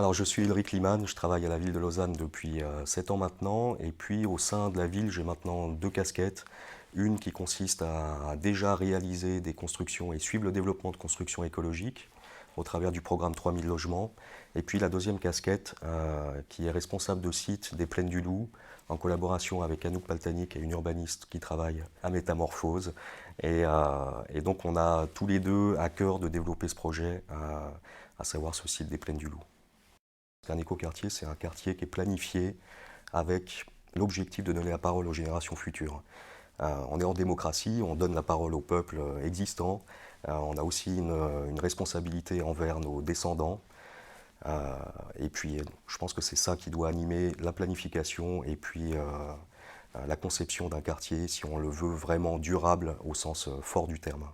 Alors je suis Ulrich Liman, je travaille à la ville de Lausanne depuis 7 ans maintenant, et puis au sein de la ville j'ai maintenant deux casquettes. Une qui consiste à déjà réaliser des constructions et suivre le développement de constructions écologiques au travers du programme 3000 logements. Et puis la deuxième casquette qui est responsable de site des Plaines du Loup en collaboration avec Anouk Paltanic et une urbaniste qui travaille à Métamorphose. Et donc on a tous les deux à cœur de développer ce projet, à savoir ce site des Plaines du Loup. Un écoquartier, c'est un quartier qui est planifié avec l'objectif de donner la parole aux générations futures. On est en démocratie, on donne la parole au peuple existant. On a aussi une responsabilité envers nos descendants. Et puis, je pense que c'est ça qui doit animer la planification et puis la conception d'un quartier, si on le veut vraiment durable au sens fort du terme.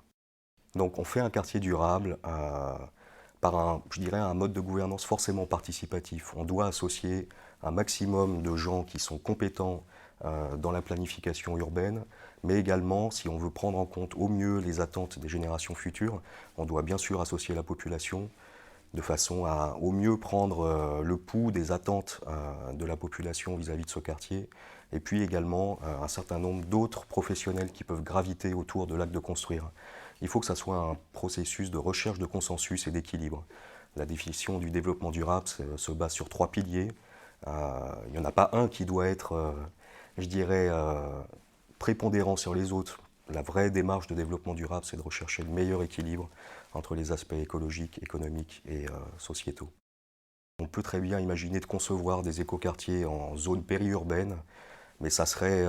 Donc, on fait un quartier durable par je dirais, un mode de gouvernance forcément participatif. On doit associer un maximum de gens qui sont compétents dans la planification urbaine, mais également, si on veut prendre en compte au mieux les attentes des générations futures, on doit bien sûr associer la population de façon à au mieux prendre le pouls des attentes de la population vis-à-vis de ce quartier, et puis également un certain nombre d'autres professionnels qui peuvent graviter autour de l'acte de construire. Il faut que ça soit un processus de recherche de consensus et d'équilibre. La définition du développement durable se base sur trois piliers. Il n'y en a pas un qui doit être, je dirais, prépondérant sur les autres. La vraie démarche de développement durable, c'est de rechercher le meilleur équilibre entre les aspects écologiques, économiques et sociétaux. On peut très bien imaginer de concevoir des écoquartiers en zone périurbaine, mais ça serait,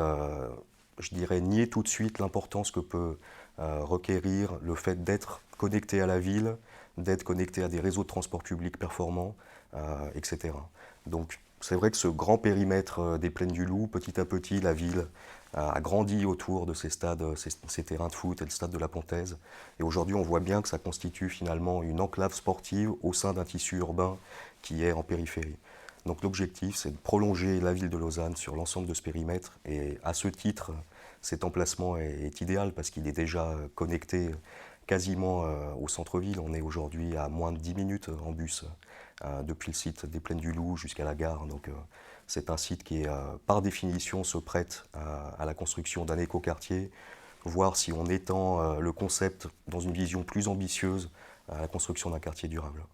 je dirais, nier tout de suite l'importance que peut requérir le fait d'être connecté à la ville, d'être connecté à des réseaux de transport public performants, etc. Donc c'est vrai que ce grand périmètre des Plaines du Loup, petit à petit, la ville a grandi autour de ces stades, ces terrains de foot et le stade de la Pontaise. Et aujourd'hui, on voit bien que ça constitue finalement une enclave sportive au sein d'un tissu urbain qui est en périphérie. Donc l'objectif, c'est de prolonger la ville de Lausanne sur l'ensemble de ce périmètre. Et à ce titre, cet emplacement est idéal parce qu'il est déjà connecté quasiment au centre-ville. On est aujourd'hui à moins de 10 minutes en bus depuis le site des Plaines du Loup jusqu'à la gare. Donc c'est un site qui, par définition, se prête à la construction d'un écoquartier, voir si on étend le concept dans une vision plus ambitieuse à la construction d'un quartier durable.